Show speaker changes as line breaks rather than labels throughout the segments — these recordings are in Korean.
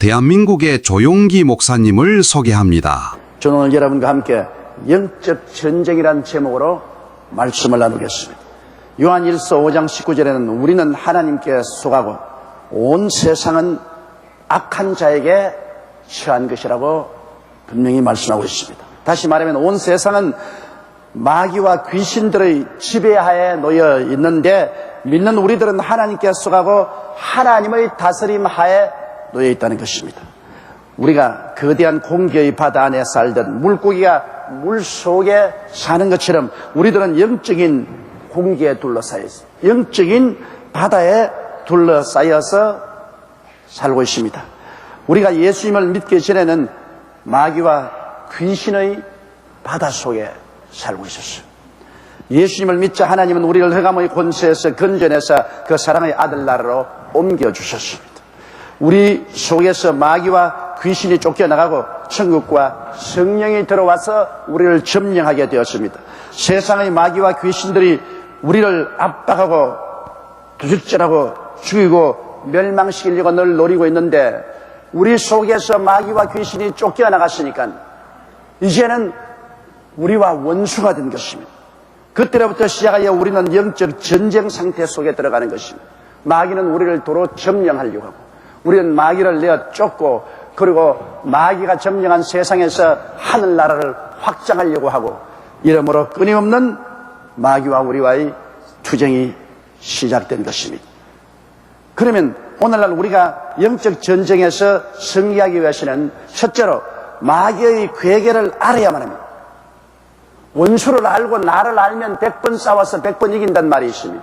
대한민국의 조용기 목사님을 소개합니다.
저는 오늘 여러분과 함께 영적 전쟁이라는 제목으로 말씀을 나누겠습니다. 요한일서 5장 19절에는 우리는 하나님께 속하고 온 세상은 악한 자에게 처한 것이라고 분명히 말씀하고 있습니다. 다시 말하면 온 세상은 마귀와 귀신들의 지배하에 놓여 있는데 믿는 우리들은 하나님께 속하고 하나님의 다스림 하에 놓여 있다는 것입니다. 우리가 거대한 공기의 바다 안에 살던 물고기가 물 속에 사는 것처럼 우리들은 영적인 공기에 둘러싸여 있습니다. 영적인 바다에 둘러싸여서 살고 있습니다. 우리가 예수님을 믿기 전에는 마귀와 귀신의 바다 속에 살고 있었어요. 예수님을 믿자 하나님은 우리를 흑암의 권세에서 건져내서 그 사랑의 아들 나라로 옮겨주셨습니다. 우리 속에서 마귀와 귀신이 쫓겨나가고 천국과 성령이 들어와서 우리를 점령하게 되었습니다. 세상의 마귀와 귀신들이 우리를 압박하고 도둑질하고 죽이고 멸망시키려고 늘 노리고 있는데 우리 속에서 마귀와 귀신이 쫓겨나갔으니까 이제는 우리와 원수가 된 것입니다. 그때로부터 시작하여 우리는 영적 전쟁 상태 속에 들어가는 것입니다. 마귀는 우리를 도로 점령하려고 하고 우리는 마귀를 내어 쫓고 그리고 마귀가 점령한 세상에서 하늘나라를 확장하려고 하고 이러므로 끊임없는 마귀와 우리와의 투쟁이 시작된 것입니다. 그러면 오늘날 우리가 영적 전쟁에서 승리하기 위해서는 첫째로 마귀의 괴계를 알아야만 합니다. 원수를 알고 나를 알면 100번 싸워서 100번 이긴다는 말이 있습니다.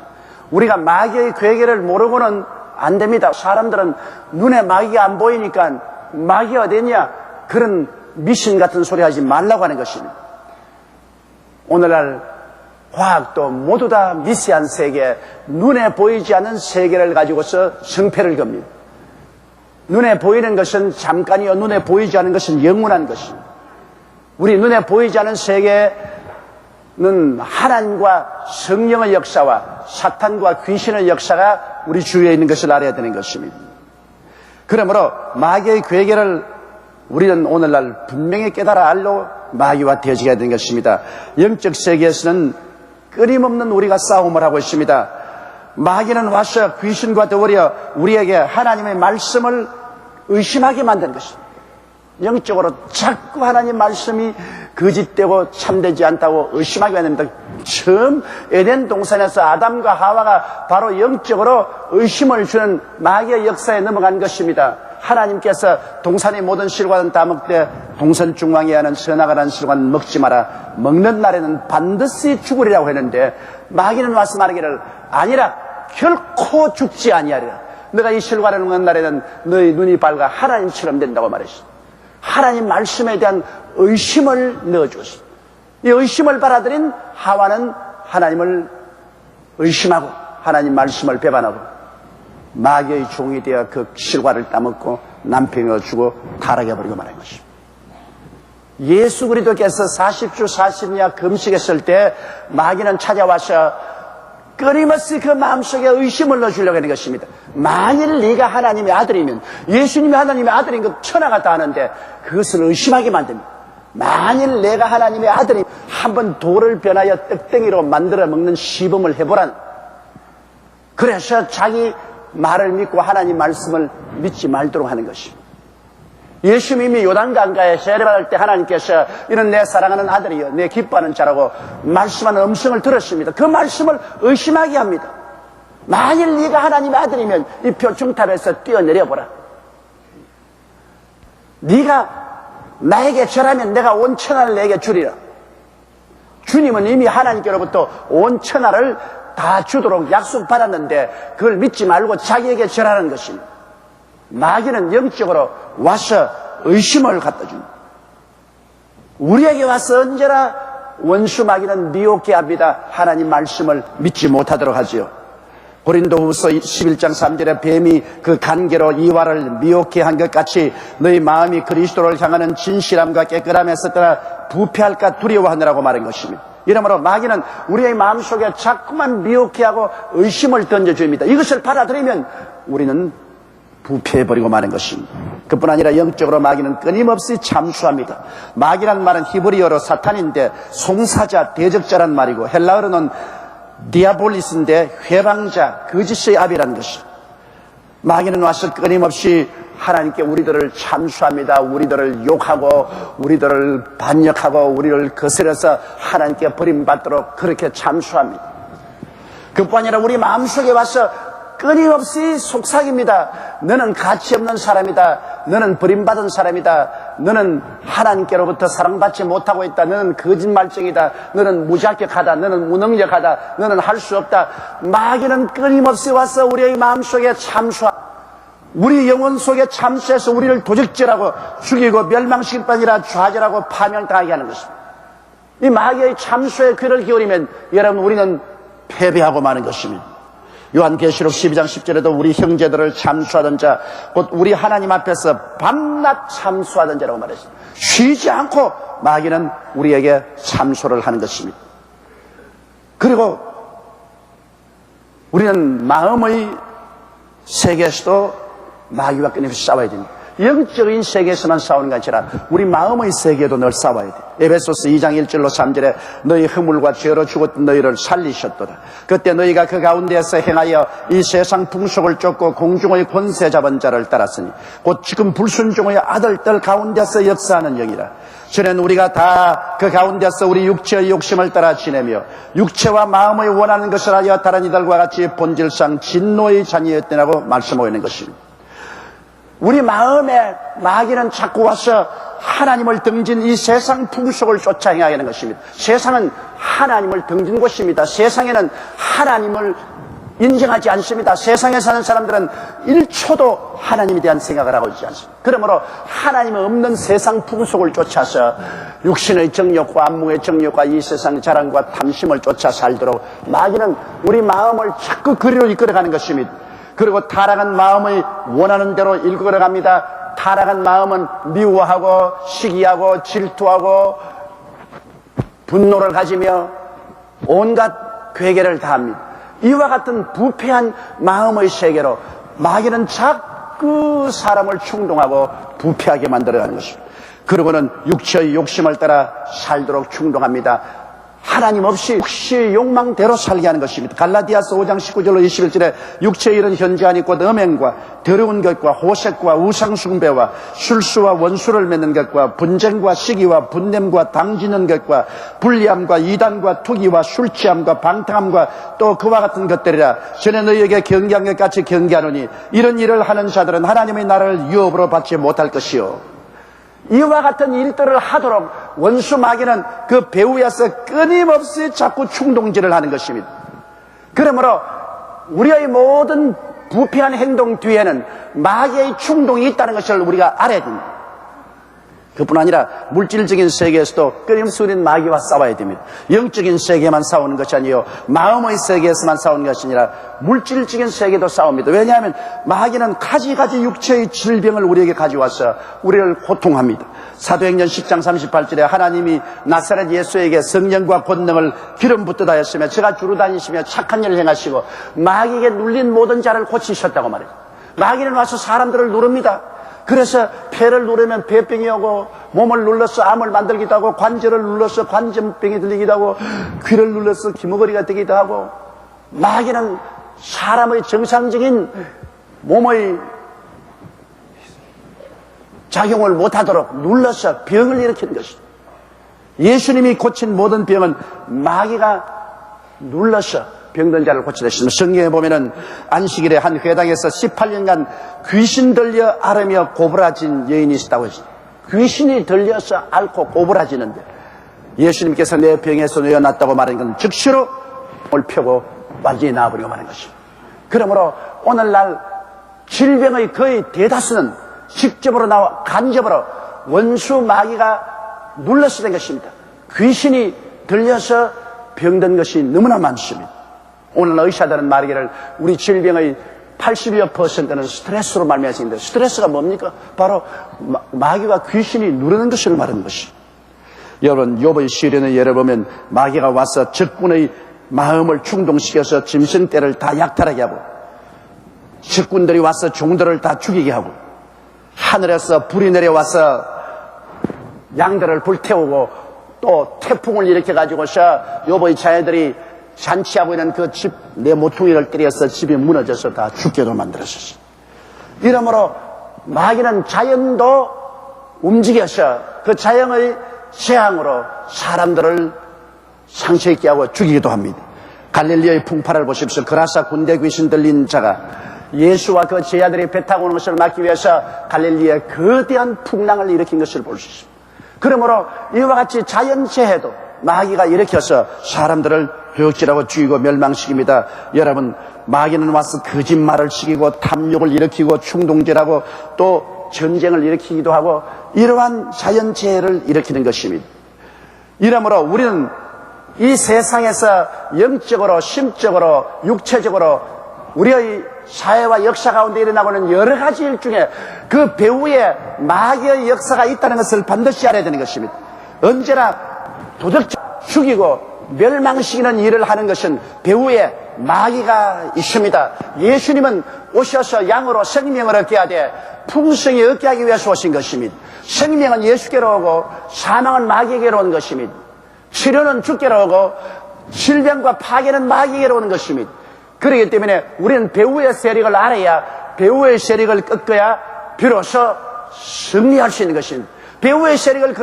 우리가 마귀의 괴계를 모르고는 안 됩니다. 사람들은 눈에 마귀가 안 보이니까 마귀가 어딨냐 그런 미신 같은 소리 하지 말라고 하는 것입니다. 오늘날 과학도 모두 다 미세한 세계, 눈에 보이지 않는 세계를 가지고서 승패를 겁니다. 눈에 보이는 것은 잠깐이요 눈에 보이지 않는 것은 영원한 것입니다. 우리 눈에 보이지 않는 세계는 하나님과 성령의 역사와 사탄과 귀신의 역사가 우리 주위에 있는 것을 알아야 되는 것입니다. 그러므로 마귀의 괴계를 우리는 오늘날 분명히 깨달아 알고 마귀와 대적해야 되는 것입니다. 영적 세계에서는 끊임없는 우리가 싸움을 하고 있습니다. 마귀는 와서 귀신과 더불어 우리에게 하나님의 말씀을 의심하게 만든 것입니다. 영적으로 자꾸 하나님 말씀이 거짓되고 참되지 않다고 의심하게 됩니다. 처음 에덴 동산에서 아담과 하와가 바로 영적으로 의심을 주는 마귀의 역사에 넘어간 것입니다. 하나님께서 동산의 모든 실과는 다 먹되 동산 중앙에 하는 선악과라는 실과는 먹지 마라. 먹는 날에는 반드시 죽으리라고 했는데 마귀는 와서 말하기를 아니라 결코 죽지 아니하리라. 너가 이 실과를 먹는 날에는 너희 눈이 밝아 하나님처럼 된다고 말했습니다. 하나님 말씀에 대한 의심을 넣어주었습니다. 이 의심을 받아들인 하와는 하나님을 의심하고 하나님 말씀을 배반하고 마귀의 종이 되어 그 실과를 따먹고 남편을 주고 타락해버리고 말한 것입니다. 예수 그리스도께서 40주 40야 금식했을 때 마귀는 찾아와서 끊임없이 그 마음속에 의심을 넣어주려고 하는 것입니다. 만일 네가 하나님의 아들이면 예수님이 하나님의 아들인 것 천하가 다 아는데 그것을 의심하게 만듭니다. 만일 내가 하나님의 아들이 한번 돌을 변하여 떡덩이로 만들어 먹는 시범을 해보란. 그래서 자기 말을 믿고 하나님 말씀을 믿지 말도록 하는 것입니다. 예수님이 요단강가에 세례받을 때 하나님께서 이는 내 사랑하는 아들이요 내 기뻐하는 자라고 말씀하는 음성을 들었습니다. 그 말씀을 의심하게 합니다. 만일 네가 하나님의 아들이면 이 표층탑에서 뛰어내려보라. 네가 나에게 절하면 내가 온 천하를 내게 주리라. 주님은 이미 하나님께로부터 온 천하를 다 주도록 약속받았는데 그걸 믿지 말고 자기에게 절하는 것입니다. 마귀는 영적으로 와서 의심을 갖다 줍니다. 우리에게 와서 언제나 원수 마귀는 미혹해 합니다. 하나님 말씀을 믿지 못하도록 하지요. 고린도후서 11장 3절에 뱀이 그 간계로 이와를 미혹해 한 것 같이 너희 마음이 그리스도를 향하는 진실함과 깨끗함에서 떠나 부패할까 두려워하느라고 말한 것입니다. 이러므로 마귀는 우리의 마음속에 자꾸만 미혹해 하고 의심을 던져줍니다. 이것을 받아들이면 우리는 부패해버리고 마는 것입니다. 그뿐 아니라 영적으로 마귀는 끊임없이 잠수합니다. 마귀란 말은 히브리어로 사탄인데 송사자, 대적자란 말이고 헬라어로는 디아볼리스인데 회방자, 거짓의 압이라는 것입니다. 마귀는 와서 끊임없이 하나님께 우리들을 참수합니다. 우리들을 욕하고 우리들을 반역하고 우리를 거스려서 하나님께 버림받도록 그렇게 참수합니다. 그뿐 아니라 우리 마음속에 와서 끊임없이 속삭입니다. 너는 가치 없는 사람이다. 너는 버림받은 사람이다. 너는 하나님께로부터 사랑받지 못하고 있다. 너는 거짓말쟁이다. 너는 무자격하다. 너는 무능력하다. 너는 할 수 없다. 마귀는 끊임없이 와서 우리의 마음속에 참수합니다. 우리 영혼 속에 참수해서 우리를 도적질하고 죽이고 멸망시킬 뿐아니라 좌절하고 파멸당하게 하는 것입니다. 이 마귀의 참수에 귀를 기울이면 여러분 우리는 패배하고 마는 것입니다. 요한계시록 12장 10절에도 우리 형제들을 참수하던 자, 곧 우리 하나님 앞에서 밤낮 참수하던 자라고 말했습니다. 쉬지 않고 마귀는 우리에게 참수를 하는 것입니다. 그리고 우리는 마음의 세계에서도 마귀와 끊임없이 싸워야 됩니다. 영적인 세계에서만 싸우는 게 아니라 우리 마음의 세계에도 늘 싸워야 돼. 에베소서 2장 1절로 3절에 너희 허물과 죄로 죽었던 너희를 살리셨도다. 그때 너희가 그 가운데에서 행하여 이 세상 풍속을 쫓고 공중의 권세 잡은 자를 따랐으니 곧 지금 불순종의 아들들 가운데서 역사하는 영이라. 전에는 우리가 다 그 가운데서 우리 육체의 욕심을 따라 지내며 육체와 마음의 원하는 것을 하여 다른 이들과 같이 본질상 진노의 자녀였다고 말씀하고 있는 것입니다. 우리 마음에 마귀는 자꾸 와서 하나님을 등진 이 세상 풍속을 쫓아 행하게 하는 것입니다. 세상은 하나님을 등진 곳입니다. 세상에는 하나님을 인정하지 않습니다. 세상에 사는 사람들은 1초도 하나님에 대한 생각을 하고 있지 않습니다. 그러므로 하나님 없는 세상 풍속을 쫓아서 육신의 정욕과 안목의 정욕과 이 세상 자랑과 탐심을 쫓아 살도록 마귀는 우리 마음을 자꾸 그리로 이끌어가는 것입니다. 그리고 타락한 마음의 원하는 대로 이끌어갑니다. 타락한 마음은 미워하고 시기하고 질투하고 분노를 가지며 온갖 괴계를 다합니다. 이와 같은 부패한 마음의 세계로 마귀는 자꾸 사람을 충동하고 부패하게 만들어가는 것입니다. 그러고는 육체의 욕심을 따라 살도록 충동합니다. 하나님 없이 욕망대로 살게 하는 것입니다. 갈라디아서 5장 19절로 21절에 육체의 일은 현저하니 곧 음행과 더러운 것과 호색과 우상숭배와 술수와 원수를 맺는 것과 분쟁과 시기와 분냄과 당지는 것과 불리함과 이단과 투기와 술취함과 방탕함과 또 그와 같은 것들이라. 전에 너희에게 경계한 것 같이 경계하노니 이런 일을 하는 자들은 하나님의 나라를 유업으로 받지 못할 것이요. 이와 같은 일들을 하도록 원수 마귀는 그 배후에서 끊임없이 자꾸 충동질을 하는 것입니다. 그러므로 우리의 모든 부패한 행동 뒤에는 마귀의 충동이 있다는 것을 우리가 알아야 됩니다. 그뿐 아니라 물질적인 세계에서도 끊임없이 우리는 마귀와 싸워야 됩니다. 영적인 세계만 싸우는 것이 아니요 마음의 세계에서만 싸우는 것이 아니라 물질적인 세계도 싸웁니다. 왜냐하면 마귀는 가지가지 육체의 질병을 우리에게 가져와서 우리를 고통합니다. 사도행전 10장 38절에 하나님이 나사렛 예수에게 성령과 권능을 기름 붓듯 하였으며 저가 주로 다니시며 착한 일을 행하시고 마귀에게 눌린 모든 자를 고치셨다고 말해요. 마귀는 와서 사람들을 누릅니다. 그래서 폐를 누르면 폐병이 오고 몸을 눌러서 암을 만들기도 하고 관절을 눌러서 관절병이 들리기도 하고 귀를 눌러서 기머거리가 되기도 하고 마귀는 사람의 정상적인 몸의 작용을 못하도록 눌러서 병을 일으키는 것입니다. 예수님이 고친 모든 병은 마귀가 눌러서 병든 자를 고치다 했습니다. 성경에 보면은 안식일에 한 회당에서 18년간 귀신 들려 앓으며 고부라진 여인이 있었다고 했습니다. 귀신이 들려서 앓고 고부라지는데 예수님께서 내 병에서 놓여놨다고 말하는 건 즉시로 몸을 펴고 완전히 나아버리고 마는 것입니다. 그러므로 오늘날 질병의 거의 대다수는 직접으로 나와 간접으로 원수 마귀가 눌러서 된 것입니다. 귀신이 들려서 병든 것이 너무나 많습니다. 오늘 의사들은 말하기를 우리 질병의 80여%는 스트레스로 말미암아서 있는데 스트레스가 뭡니까? 바로 마귀와 귀신이 누르는 것을 말하는 것입니다. 여러분 욥의 시련의 예를 보면 마귀가 와서 적군의 마음을 충동시켜서 짐승떼를 다 약탈하게 하고 적군들이 와서 종들을 다 죽이게 하고 하늘에서 불이 내려와서 양들을 불태우고 또 태풍을 일으켜가지고서 여보의 자녀들이 잔치하고 있는 그 집 내 모퉁이를 때려서 집이 무너져서 다 죽게도 만들었었어요. 이러므로 마귀는 자연도 움직여서 그 자연의 재앙으로 사람들을 상처 입게 하고 죽이기도 합니다. 갈릴리의 풍파를 보십시오. 그라사 군대 귀신 들린 자가 예수와 그 제자들이 배 타고 오는 것을 막기 위해서 갈릴리에 거대한 풍랑을 일으킨 것을 볼 수 있습니다. 그러므로 이와 같이 자연재해도 마귀가 일으켜서 사람들을 도역질하고 죽이고 멸망시킵니다. 여러분, 마귀는 와서 거짓말을 시키고 탐욕을 일으키고 충동질하고 또 전쟁을 일으키기도 하고 이러한 자연재해를 일으키는 것입니다. 이러므로 우리는 이 세상에서 영적으로, 심적으로, 육체적으로 우리의 사회와 역사 가운데 일어나고 있는 여러 가지 일 중에 그 배후에 마귀의 역사가 있다는 것을 반드시 알아야 되는 것입니다. 언제나 도덕적 죽이고 멸망시키는 일을 하는 것은 배후에 마귀가 있습니다. 예수님은 오셔서 양으로 생명을 얻게 하되 풍성히 얻게 하기 위해서 오신 것입니다. 생명은 예수께로 오고 사망은 마귀에게로 온 것입니다. 치료는 주께로 오고 질병과 파괴는 마귀에게로 오는 것입니다. 그렇기 때문에 우리는 배후의 세력을 알아야 배후의 세력을 꺾어야 비로소 승리할 수 있는 것입니다. 배후의 세력을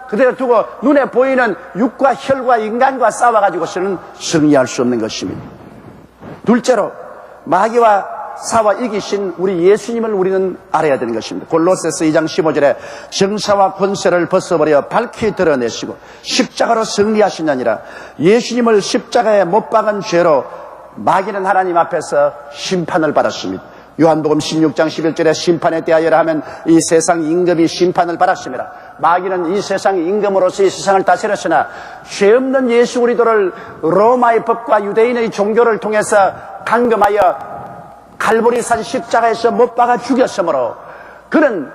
그대로 두고 눈에 보이는 육과 혈과 인간과 싸워가지고서는 승리할 수 없는 것입니다. 둘째로 마귀와 싸워 이기신 우리 예수님을 우리는 알아야 되는 것입니다. 골로새서 2장 15절에 정사와 권세를 벗어버려 밝히 드러내시고 십자가로 승리하시느니라. 예수님을 십자가에 못 박은 죄로 마귀는 하나님 앞에서 심판을 받았습니다. 요한복음 16장 11절에 심판에 대하여라 하면 이 세상 임금이 심판을 받았습니다. 마귀는 이 세상 임금으로서 이 세상을 다스렸으나 죄 없는 예수 그리스도를 로마의 법과 유대인의 종교를 통해서 감금하여 갈보리산 십자가에서 못 박아 죽였으므로 그는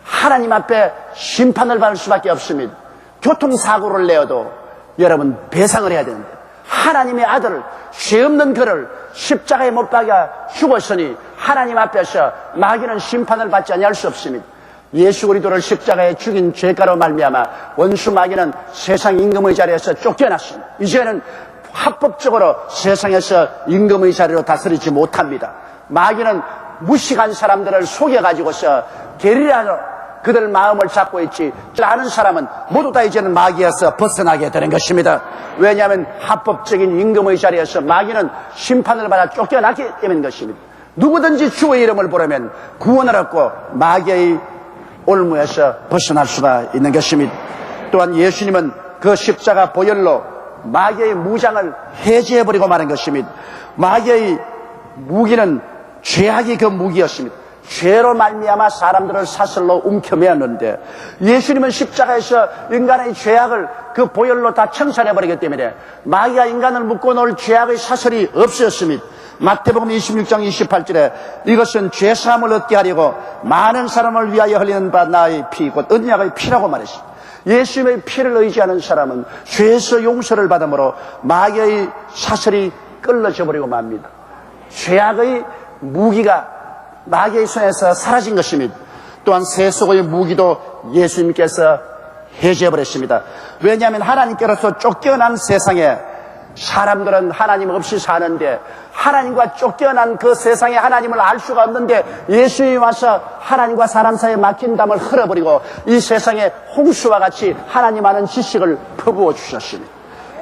하나님 앞에 심판을 받을 수밖에 없습니다. 교통사고를 내어도 여러분 배상을 해야 되는데 하나님의 아들을 죄 없는 그를 십자가에 못 박아 죽었으니 하나님 앞에서 마귀는 심판을 받지 아니할 수 없습니다. 예수 그리스도를 십자가에 죽인 죄가로 말미암아 원수 마귀는 세상 임금의 자리에서 쫓겨났습니다. 이제는 합법적으로 세상에서 임금의 자리로 다스리지 못합니다. 마귀는 무식한 사람들을 속여가지고서 게리라로 그들 마음을 잡고 있지 아는 사람은 모두 다 이제는 마귀에서 벗어나게 되는 것입니다. 왜냐하면 합법적인 임금의 자리에서 마귀는 심판을 받아 쫓겨나기 때문인 것입니다. 누구든지 주의 이름을 부르면 구원을 얻고 마귀의 올무에서 벗어날 수가 있는 것입니다. 또한 예수님은 그 십자가 보혈로 마귀의 무장을 해제해버리고 마는 것입니다. 마귀의 무기는 죄악이 그 무기였습니다. 죄로 말미암아 사람들을 사슬로 움켜매었는데 예수님은 십자가에서 인간의 죄악을 그 보혈로 다 청산해버리기 때문에 마귀가 인간을 묶어놓을 죄악의 사슬이 없어졌습니다. 마태복음 26장 28절에 이것은 죄사함을 얻게 하려고 많은 사람을 위하여 흘리는 바 나의 피 곧 언약의 피라고 말했습니다. 예수님의 피를 의지하는 사람은 죄에서 용서를 받음으로 마귀의 사슬이 끌어져 버리고 맙니다. 죄악의 무기가 마귀의 손에서 사라진 것입니다. 또한 세속의 무기도 예수님께서 해제해버렸습니다. 왜냐하면 하나님께로서 쫓겨난 세상에 사람들은 하나님 없이 사는데 하나님과 쫓겨난 그 세상에 하나님을 알 수가 없는데 예수님이 와서 하나님과 사람 사이에 막힌 담을 흘러버리고 이 세상에 홍수와 같이 하나님 아는 지식을 퍼부어 주셨습니다.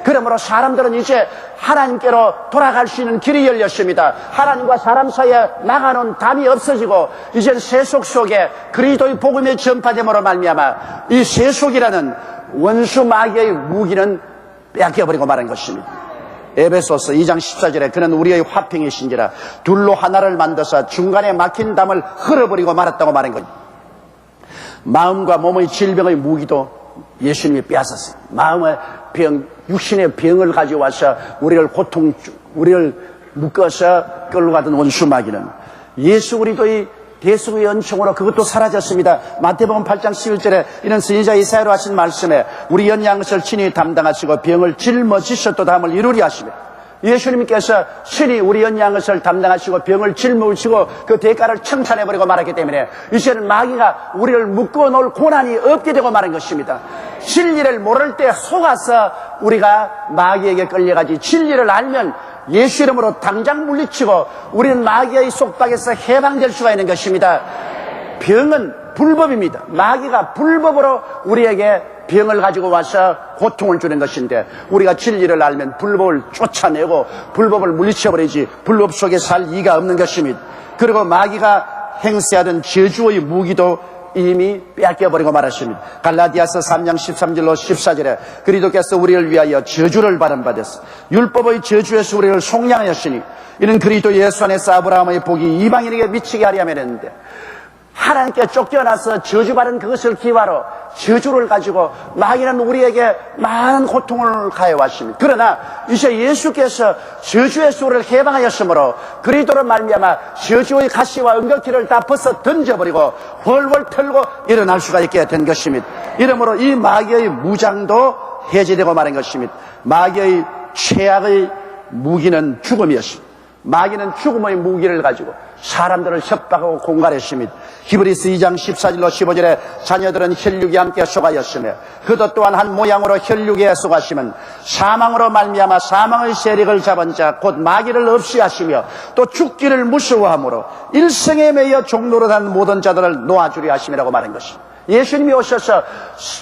그러므로 사람들은 이제 하나님께로 돌아갈 수 있는 길이 열렸습니다. 하나님과 사람 사이에 나가는 담이 없어지고 이젠 세속 속에 그리스도의 복음이 전파됨으로 말미암아 이 세속이라는 원수 마귀의 무기는 빼앗겨버리고 마는 것입니다. 에베소서 2장 14절에 그는 우리의 화평이신지라 둘로 하나를 만드사 중간에 막힌 담을 흘러버리고 말았다고 말한 것입니다. 마음과 몸의 질병의 무기도 예수님이 빼앗았어요. 마음의 병, 육신의 병을 가져와서 우리를 묶어서 끌고 가던 원수 마귀는 예수 그리스도의 대속의 은총으로 그것도 사라졌습니다. 마태복음 8장 11절에 이런 선지자 이사야로 하신 말씀에 우리 연양을 친히 담당하시고 병을 짊어지셨도다 함을 이루리 하시며 예수님께서 신이 우리 연약한 것을 담당하시고 병을 짊어지고 그 대가를 청산해버리고 말았기 때문에 이제는 마귀가 우리를 묶어 놓을 고난이 없게 되고 말한 것입니다. 진리를 모를 때 속아서 우리가 마귀에게 끌려가지, 진리를 알면 예수 이름으로 당장 물리치고 우리는 마귀의 속박에서 해방될 수가 있는 것입니다. 병은 불법입니다. 마귀가 불법으로 우리에게 병을 가지고 와서 고통을 주는 것인데, 우리가 진리를 알면 불법을 쫓아내고 불법을 물리쳐버리지 불법 속에 살 이가 없는 것입니다. 그리고 마귀가 행세하던 저주의 무기도 이미 빼앗겨버리고 말았습니다. 갈라디아서 3장 13절로 14절에 그리스도께서 우리를 위하여 저주를 받은바되사 율법의 저주에서 우리를 속량하였으니 이는 그리스도 예수 안에서 아브라함의 복이 이방인에게 미치게 하려 함이었는데, 하나님께 쫓겨나서 저주받은 그것을 기화로 저주를 가지고 마귀는 우리에게 많은 고통을 가해왔습니다. 그러나 이제 예수께서 저주에서 우리를 해방하였으므로 그리스도로 말미암아 저주의 가시와 은거키를 다 벗어 던져버리고 훨훨 털고 일어날 수가 있게 된 것입니다. 이러므로 이 마귀의 무장도 해제되고 마는 것입니다. 마귀의 최악의 무기는 죽음이었습니다. 마귀는 죽음의 무기를 가지고 사람들을 협박하고 공갈했습니다. 히브리서 2장 14절로 15절에 자녀들은 혈육에 함께 속하였으며 그도 또한 한 모양으로 혈육에 속하시면 사망으로 말미암아 사망의 세력을 잡은 자 곧 마귀를 없이 하시며 또 죽기를 무서워하므로 일생에 매여 종노릇한 모든 자들을 놓아주려 하심이라고 말한 것입니다. 예수님이 오셔서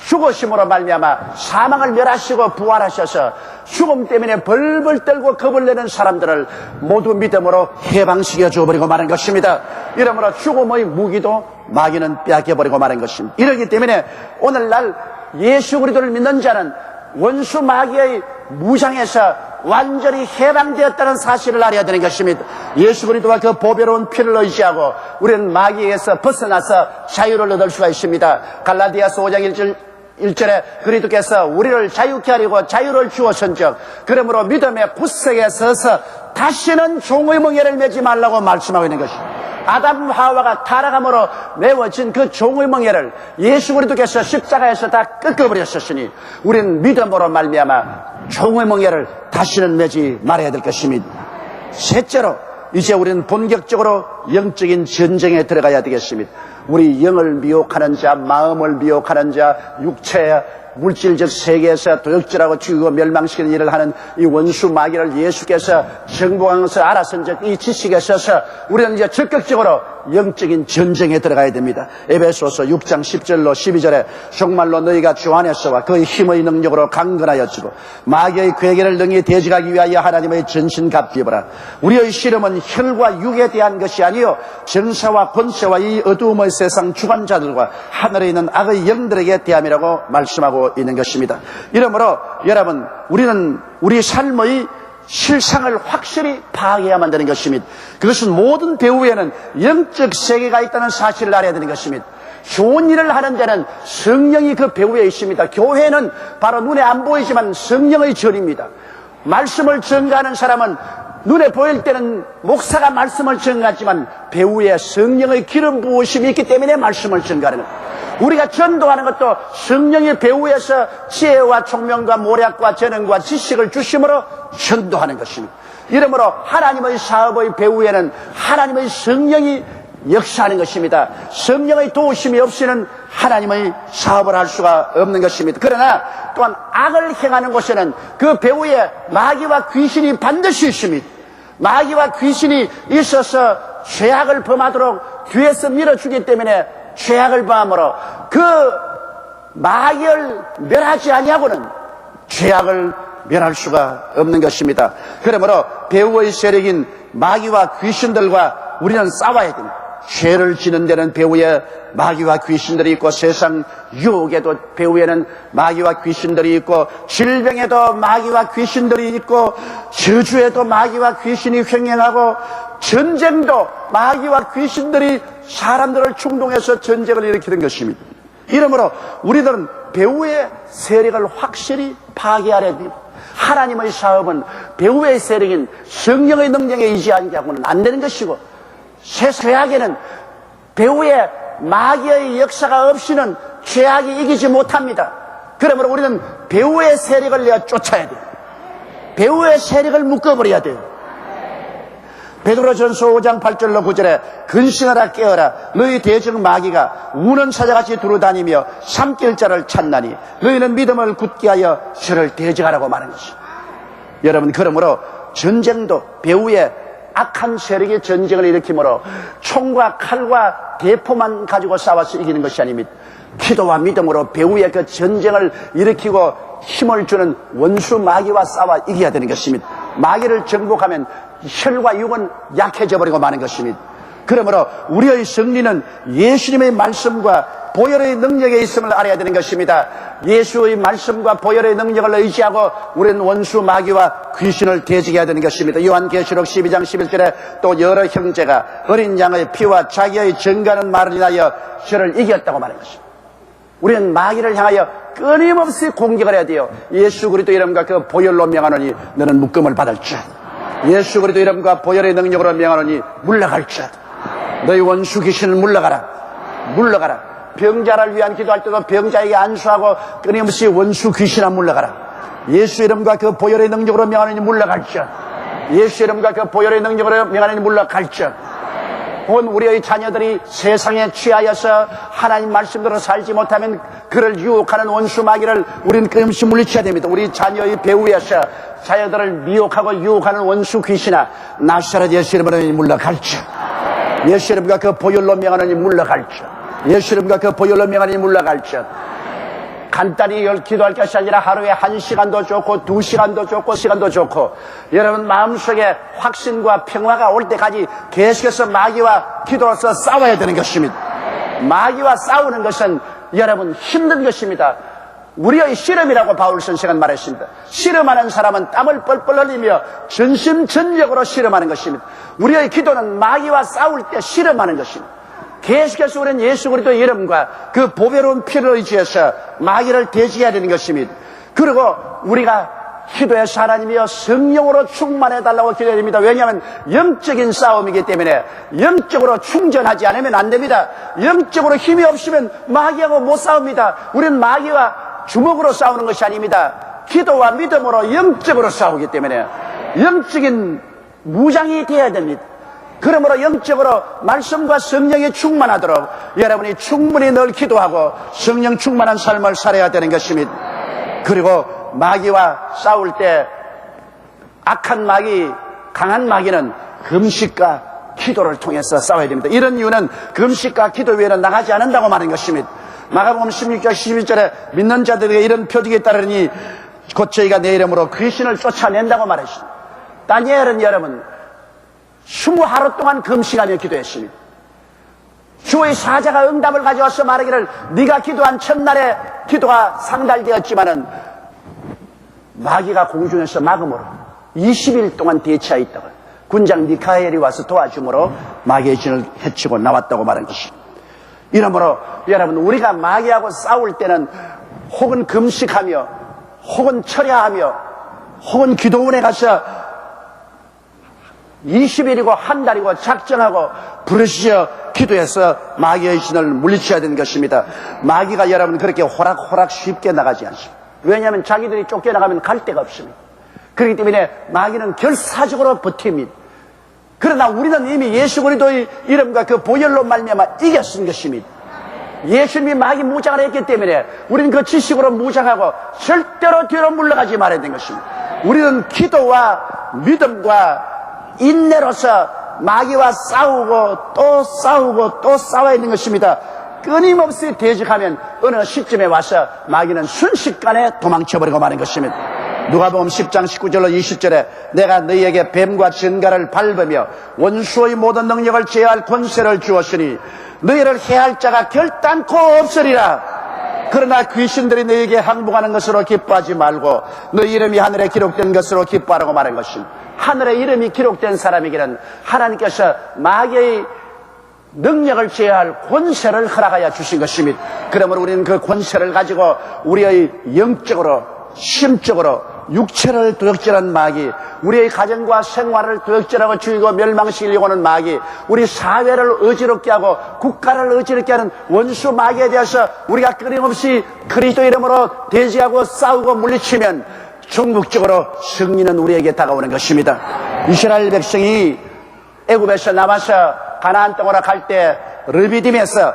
죽으심으로 말미암아 사망을 멸하시고 부활하셔서 죽음 때문에 벌벌 떨고 겁을 내는 사람들을 모두 믿음으로 해방시켜 줘버리고 마는 것입니다. 이러므로 죽음의 무기도 마귀는 빼앗겨버리고 마는 것입니다. 이러기 때문에 오늘날 예수 그리스도를 믿는 자는 원수 마귀의 무장에서 완전히 해방되었다는 사실을 알아야 되는 것입니다. 예수 그리스도와 그 보배로운 피를 의지하고 우리는 마귀에서 벗어나서 자유를 얻을 수가 있습니다. 갈라디아서 5장 1절에 그리스도께서 우리를 자유케 하려고 자유를 주었은즉 그러므로 믿음의 굳세게 서서 다시는 종의 멍에를 매지 말라고 말씀하고 있는 것입니다. 아담 하와가 타락함으로 메워진 그 종의 멍에를 예수 그리스도께서 십자가에서 다 꺾어버렸었으니 우리는 믿음으로 말미암아 종의 멍에를 다시는 매지 말아야 될 것입니다. 셋째로 이제 우리는 본격적으로 영적인 전쟁에 들어가야 되겠습니다. 우리 영을 미혹하는 자, 마음을 미혹하는 자, 육체 물질적 세계에서 도역질하고 죽이고 멸망시키는 일을 하는 이 원수 마귀를 예수께서 정복한 것을 알았은즉 이 지식에 있어서 우리는 이제 적극적으로 영적인 전쟁에 들어가야 됩니다. 에베소서 6장 10절로 12절에 정말로 너희가 주 안에서와 그의 힘의 능력으로 강건하여지고 마귀의 괴계를 능히 대적하기 위하여 하나님의 전신갑주 입으라. 우리의 씨름은 혈과 육에 대한 것이 아니요 정사와 권세와 이 어두움의 세상 주관자들과 하늘에 있는 악의 영들에게 대함이라고 말씀하고 있는 것입니다. 이러므로 여러분, 우리는 우리 삶의 실상을 확실히 파악해야만 되는 것입니다. 그것은 모든 배후에는 영적 세계가 있다는 사실을 알아야 되는 것입니다. 좋은 일을 하는 데는 성령이 그 배후에 있습니다. 교회는 바로 눈에 안 보이지만 성령의 절입니다. 말씀을 전가하는 사람은 눈에 보일 때는 목사가 말씀을 전가하지만 배후에 성령의 기름 부으심이 있기 때문에 말씀을 전가하는 겁니다. 우리가 전도하는 것도 성령의 배후에서 지혜와 총명과 모략과 재능과 지식을 주심으로 전도하는 것입니다. 이러므로 하나님의 사업의 배후에는 하나님의 성령이 역사하는 것입니다. 성령의 도우심이 없이는 하나님의 사업을 할 수가 없는 것입니다. 그러나 또한 악을 행하는 곳에는 그 배후에 마귀와 귀신이 반드시 있습니다. 마귀와 귀신이 있어서 죄악을 범하도록 뒤에서 밀어주기 때문에 죄악을 범함으로 그 마귀를 멸하지 아니하고는 죄악을 멸할 수가 없는 것입니다. 그러므로 배후의 세력인 마귀와 귀신들과 우리는 싸워야 됩니다. 죄를 지는 데는 배후에 마귀와 귀신들이 있고 세상 유혹에도 배후에는 마귀와 귀신들이 있고 질병에도 마귀와 귀신들이 있고 저주에도 마귀와 귀신이 횡행하고 전쟁도 마귀와 귀신들이 사람들을 충동해서 전쟁을 일으키는 것입니다. 이러므로 우리들은 배후의 세력을 확실히 파괴하려야 됩니다. 하나님의 사업은 배후의 세력인 성령의 능력에 의지하지 않고는 안 되는 것이고 죄악에는 배후에 마귀의 역사가 없이는 죄악이 이기지 못합니다. 그러므로 우리는 배후의 세력을 내어 쫓아야 돼요. 배후의 세력을 묶어버려야 돼요. 베드로전서 5장 8절로 9절에 근신하라 깨어라 너희 대적 마귀가 우는 사자같이 두루다니며 삼킬 자를 찾나니 너희는 믿음을 굳게 하여 저를 대적하라고 말하는 것입니다. 여러분, 그러므로 전쟁도 배후에 악한 세력의 전쟁을 일으키므로 총과 칼과 대포만 가지고 싸워서 이기는 것이 아닙니다. 기도와 믿음으로 배후에 그 전쟁을 일으키고 힘을 주는 원수 마귀와 싸워 이겨야 되는 것입니다. 마귀를 정복하면 혈과 육은 약해져 버리고 마는 것입니다. 그러므로 우리의 승리는 예수님의 말씀과 보혈의 능력에 있음을 알아야 되는 것입니다. 예수의 말씀과 보혈의 능력을 의지하고 우리는 원수 마귀와 귀신을 대적해야 되는 것입니다. 요한계시록 12장 11절에 또 여러 형제가 어린 양의 피와 자기의 증거하는 말을 인하여 저를 이겼다고 말하는 것입니다. 우리는 마귀를 향하여 끊임없이 공격을 해야 돼요. 예수 그리스도 이름과 그 보혈로 명하노니 너는 묶음을 받을지어다. 예수 그리스도 이름과 보혈의 능력으로 명하노니 물러갈지어다. 너희 원수 귀신을 물러가라. 물러가라. 병자를 위한 기도할 때도 병자에게 안수하고 끊임없이 원수 귀신아 물러가라. 예수 이름과 그 보혈의 능력으로 명하노니 물러갈지어다. 예수 이름과 그 보혈의 능력으로 명하노니 물러갈지어다. 온 우리의 자녀들이 세상에 취하여서 하나님 말씀대로 살지 못하면 그를 유혹하는 원수 마귀를 우리는 끊임없이 물리쳐야 됩니다. 우리 자녀의 배후에서 자녀들을 미혹하고 유혹하는 원수 귀신아 나사렛 예수 이름으로 물러갈지어다. 예수 이름과 그 보혈로 명하노니 물러갈지어다. 예수 이름과 그 보혈로 명하노니 물러갈지어다. 간단히 기도할 것이 아니라 하루에 1시간도 좋고 2시간도 좋고 시간도 좋고 여러분 마음속에 확신과 평화가 올 때까지 계속해서 마귀와 기도로서 싸워야 되는 것입니다. 마귀와 싸우는 것은 여러분 힘든 것입니다. 우리의 실험이라고 바울 선생은 말했습니다. 실험하는 사람은 땀을 뻘뻘 흘리며 전심전력으로 실험하는 것입니다. 우리의 기도는 마귀와 싸울 때 실험하는 것입니다. 계속해서 우리는 예수 그리스도의 이름과 그 보배로운 피를 의지해서 마귀를 대지해야 되는 것입니다. 그리고 우리가 기도해서 하나님이여 성령으로 충만해달라고 기도해야 됩니다. 왜냐하면 영적인 싸움이기 때문에 영적으로 충전하지 않으면 안 됩니다. 영적으로 힘이 없으면 마귀하고 못 싸웁니다. 우리는 마귀와 주먹으로 싸우는 것이 아닙니다. 기도와 믿음으로 영적으로 싸우기 때문에 영적인 무장이 되어야 됩니다. 그러므로 영적으로 말씀과 성령이 충만하도록 여러분이 충분히 늘 기도하고 성령 충만한 삶을 살아야 되는 것입니다. 그리고 마귀와 싸울 때 악한 마귀, 강한 마귀는 금식과 기도를 통해서 싸워야 됩니다. 이런 이유는 금식과 기도 외에는 나가지 않는다고 말하는 것입니다. 마가복음 16장 11절에 믿는 자들에게 이런 표적이 따르니 곧 저희가 내 이름으로 귀신을 쫓아낸다고 말했습니다. 다니엘은 여러분 20하루 동안 금식하며 기도했습니다. 주의 사자가 응답을 가져와서 말하기를 네가 기도한 첫날에 기도가 상달되었지만은 마귀가 공중에서 막음으로 20일 동안 대치하여 있다가 군장 미카엘이 와서 도와줌으로 마귀의 진을 해치고 나왔다고 말한 것입니다. 이러므로 여러분 우리가 마귀하고 싸울 때는 혹은 금식하며 혹은 철야하며 혹은 기도원에 가서 20일이고 한 달이고 작정하고 부르짖어 기도해서 마귀의 신을 물리쳐야 되는 것입니다. 마귀가 여러분 그렇게 호락호락 쉽게 나가지 않습니다. 왜냐하면 자기들이 쫓겨나가면 갈 데가 없습니다. 그렇기 때문에 마귀는 결사적으로 버팁니다. 그러나 우리는 이미 예수 그리스도의 이름과 그 보혈로 말미암아 이겼은 것입니다. 예수님이 마귀 무장을 했기 때문에 우리는 그 지식으로 무장하고 절대로 뒤로 물러가지 말아야 되는 것입니다. 우리는 기도와 믿음과 인내로서 마귀와 싸우고 또 싸우고 또 싸워야 하는 것입니다. 끊임없이 대적하면 어느 시점에 와서 마귀는 순식간에 도망쳐버리고 마는 것입니다. 누가복음 10장 19절로 20절에 내가 너희에게 뱀과 전갈을 밟으며 원수의 모든 능력을 제어할 권세를 주었으니 너희를 해할 자가 결단코 없으리라. 그러나 귀신들이 너희에게 항복하는 것으로 기뻐하지 말고 너희 이름이 하늘에 기록된 것으로 기뻐하라고 말한 것입니다. 하늘에 이름이 기록된 사람에게는 하나님께서 마귀의 능력을 제어할 권세를 허락하여 주신 것입니다. 그러므로 우리는 그 권세를 가지고 우리의 영적으로 심적으로 육체를 도적질한 마귀, 우리의 가정과 생활을 도적질하고 죽이고 멸망시키려고 하는 마귀, 우리 사회를 어지럽게 하고 국가를 어지럽게 하는 원수 마귀에 대해서 우리가 끊임없이 그리스도 이름으로 대지하고 싸우고 물리치면 궁극적으로 승리는 우리에게 다가오는 것입니다. 이스라엘 백성이 애굽에서 나와서 가나안 땅으로 갈 때 르비딤에서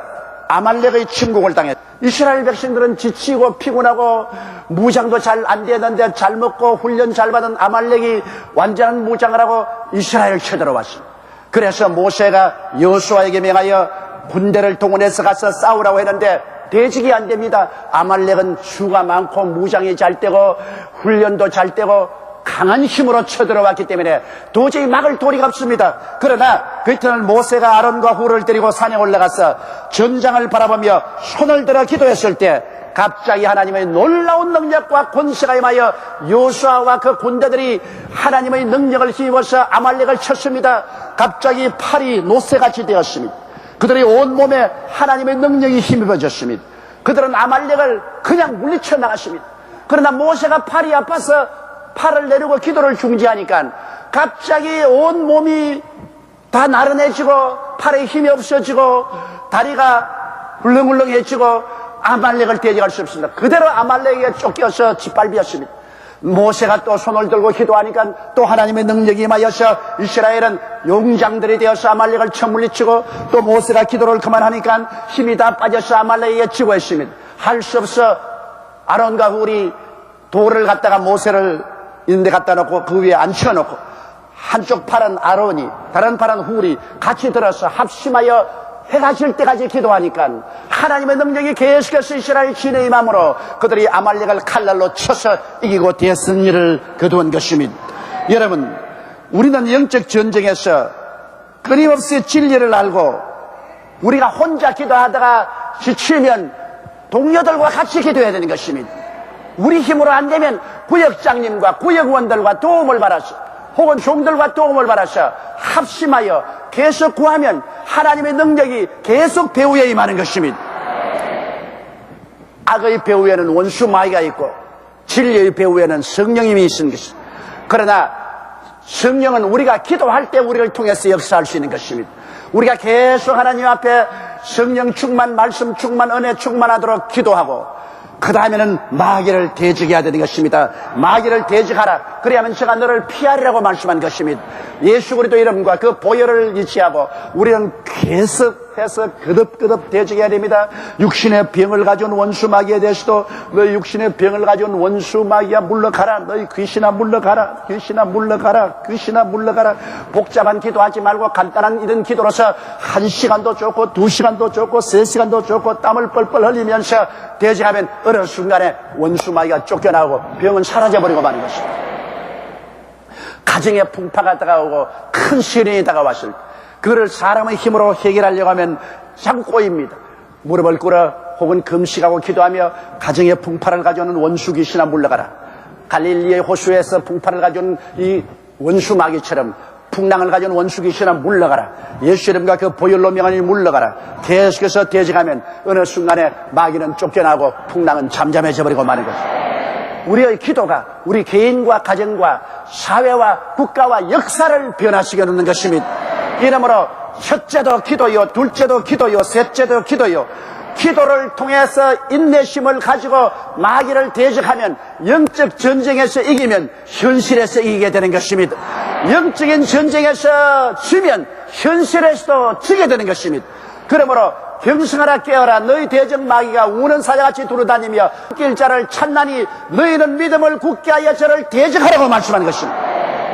아말렉의 침공을 당했다. 이스라엘 백성들은 지치고 피곤하고 무장도 잘 안 되는데 잘 먹고 훈련 잘 받은 아말렉이 완전한 무장을 하고 이스라엘을 쳐들어왔습니다. 그래서 모세가 여호수아에게 명하여 군대를 동원해서 가서 싸우라고 했는데 대직이 안 됩니다. 아말렉은 수가 많고 무장이 잘 되고 훈련도 잘 되고 강한 힘으로 쳐들어왔기 때문에 도저히 막을 도리가 없습니다. 그러나 그 이튿날 모세가 아론과 훌을 데리고 산에 올라가서 전장을 바라보며 손을 들어 기도했을 때 갑자기 하나님의 놀라운 능력과 권세가 임하여 여호수아와 그 군대들이 하나님의 능력을 힘입어서 아말렉을 쳤습니다. 갑자기 팔이 노새같이 되었습니다. 그들의 온몸에 하나님의 능력이 힘입어졌습니다. 그들은 아말렉을 그냥 물리쳐 나갔습니다. 그러나 모세가 팔이 아파서 팔을 내리고 기도를 중지하니까 갑자기 온몸이 다 나른해지고 팔에 힘이 없어지고 다리가 울렁울렁해지고 아말렉을 대적할 수 없습니다. 그대로 아말렉에게 쫓겨서 짓밟혔습니다. 모세가 또 손을 들고 기도하니까 또 하나님의 능력이 임하여서 이스라엘은 용장들이 되어서 아말렉을 쳐물리치고 또 모세가 기도를 그만하니까 힘이 다 빠져서 아말렉에게 지고 있습니다. 할 수 없어 아론과 훌이 돌을 갖다가 모세를 있는데 갖다 놓고 그 위에 앉혀놓고 한쪽 팔은 아론이 다른 팔은 훌이 같이 들어서 합심하여 해가 질 때까지 기도하니까 하나님의 능력이 계속해서 이스라엘 진에 임함으로 그들이 아말렉을 칼날로 쳐서 이기고 대승리를 거두은 것입니다. 여러분, 우리는 영적 전쟁에서 끊임없이 진리를 알고 우리가 혼자 기도하다가 지치면 동료들과 같이 기도해야 되는 것입니다. 우리 힘으로 안 되면 구역장님과 구역원들과 도움을 받아서 혹은 종들과 도움을 받아서 합심하여 계속 구하면 하나님의 능력이 계속 배후에 임하는 것입니다. 악의 배후에는 원수 마귀가 있고 진리의 배후에는 성령님이 있는 것입니다. 그러나 성령은 우리가 기도할 때 우리를 통해서 역사할 수 있는 것입니다. 우리가 계속 하나님 앞에 성령 충만, 말씀 충만, 은혜 충만하도록 기도하고 그 다음에는 마귀를 대적해야 되는 것입니다. 마귀를 대적하라. 그래야만 제가 너를 피하리라고 말씀한 것입니다. 예수 그리스도 이름과 그 보혈을 이치하고 우리는 계속해서 거듭거듭 대적해야 됩니다. 육신의 병을 가져온 원수 마귀에 대해서도 너희 육신의 병을 가져온 원수 마귀야 물러가라. 너희 귀신아 물러가라. 귀신아 물러가라. 귀신아 물러가라. 복잡한 기도하지 말고 간단한 이런 기도로서 1시간도 좋고 2시간도 좋고 3시간도 좋고 땀을 뻘뻘 흘리면서 대적하면 어느 순간에 원수 마귀가 쫓겨나고 병은 사라져버리고 마는 것입니다. 가정에 풍파가 다가오고 큰 시련이 다가왔을 때 그거를 사람의 힘으로 해결하려고 하면 자꾸 꼬입니다. 무릎을 꿇어 혹은 금식하고 기도하며 가정에 풍파를 가져오는 원수 귀신아 물러가라. 갈릴리의 호수에서 풍파를 가져온 이 원수 마귀처럼 풍랑을 가져온 원수 귀신아 물러가라. 예수 이름과 그 보혈로 명하니 물러가라. 계속해서 대적하면 어느 순간에 마귀는 쫓겨나고 풍랑은 잠잠해져 버리고 마는 것입니다. 우리의 기도가 우리 개인과 가정과 사회와 국가와 역사를 변화시켜 놓는 것입니다. 이러므로 첫째도 기도요, 둘째도 기도요, 셋째도 기도요. 기도를 통해서 인내심을 가지고 마귀를 대적하면 영적 전쟁에서 이기면 현실에서 이기게 되는 것입니다. 영적인 전쟁에서 지면 현실에서도 지게 되는 것입니다. 그러므로 경성하라 깨어라. 너희 대적 마귀가 우는 사자같이 두루다니며 길자를 찾나니 너희는 믿음을 굳게 하여 저를 대적하라고 말씀하는 것입니다.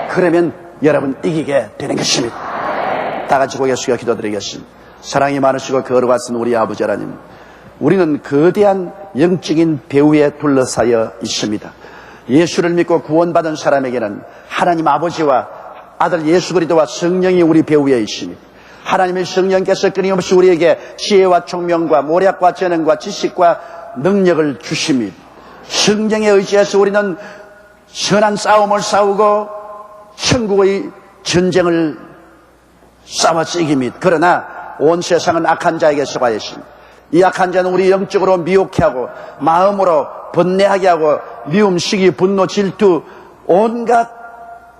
그러면 여러분 이기게 되는 것입니다. 다 같이 고개 숙여 기도드리겠습니다. 사랑이 많으시고 거룩하신 우리 아버지 하나님, 우리는 거대한 영적인 배후에 둘러싸여 있습니다. 예수를 믿고 구원받은 사람에게는 하나님 아버지와 아들 예수 그리스도와 성령이 우리 배후에 있습니다. 하나님의 성령께서 끊임없이 우리에게 지혜와 총명과 모략과 재능과 지식과 능력을 주십니다. 성령에 의지해서 우리는 선한 싸움을 싸우고 천국의 전쟁을 싸워서 이깁니다. 그러나 온 세상은 악한 자에게 속하 있습니다. 이 악한 자는 우리 영적으로 미혹해 하고 마음으로 번뇌하게 하고 미움, 시기, 분노, 질투 온갖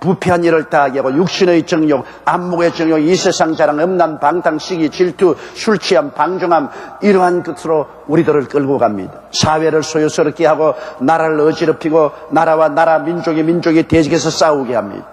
부패한 일을 다하게 하고 육신의 정욕, 안목의 정욕, 이 세상 자랑, 음란, 방탕, 시기, 질투, 술 취함, 방종함 이러한 것으로 우리들을 끌고 갑니다. 사회를 소요스럽게 하고 나라를 어지럽히고 나라와 나라, 민족이 대적해서 싸우게 합니다.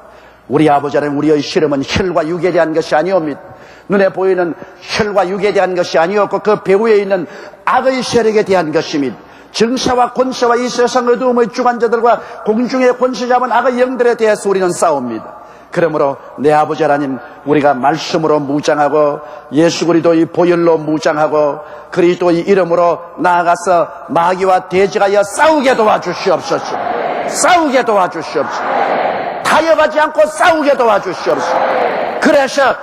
우리 아버지 하나님 우리의 실험은 혈과 육에 대한 것이 아니옵니다. 눈에 보이는 혈과 육에 대한 것이 아니었고 그 배후에 있는 악의 세력에 대한 것입니다. 정사와 권세와 이 세상 어두움의 주관자들과 공중의 권세 잡은 악의 영들에 대해서 우리는 싸웁니다. 그러므로 내 아버지 하나님 우리가 말씀으로 무장하고 예수 그리스도의 보혈로 무장하고 그리스도의 이름으로 나아가서 마귀와 대적하여 싸우게 도와주시옵소서. 싸우게 도와주시옵소서. 타협하지 않고 싸우게 도와주시옵소서. 그래서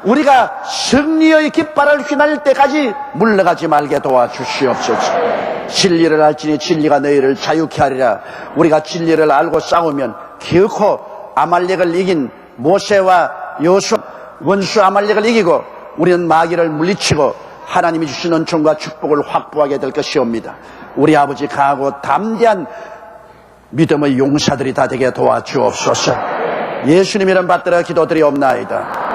우리가 승리의 깃발을 휘날릴 때까지 물러가지 말게 도와주시옵소서. 진리를 알지니 진리가 너희를 자유케 하리라. 우리가 진리를 알고 싸우면 결코 아말렉을 이긴 모세와 여호수아 원수 아말렉을 이기고 우리는 마귀를 물리치고 하나님이 주신 은총과 축복을 확보하게 될 것이옵니다. 우리 아버지 강하고 담대한 믿음의 용사들이 다 되게 도와주옵소서. 예수님 이름 받들어 기도드리옵나이다.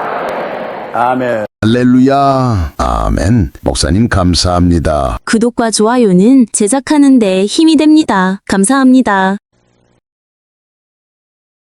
아멘.
할렐루야. 아멘. 목사님 감사합니다.
구독과 좋아요는 제작하는 데 힘이 됩니다. 감사합니다.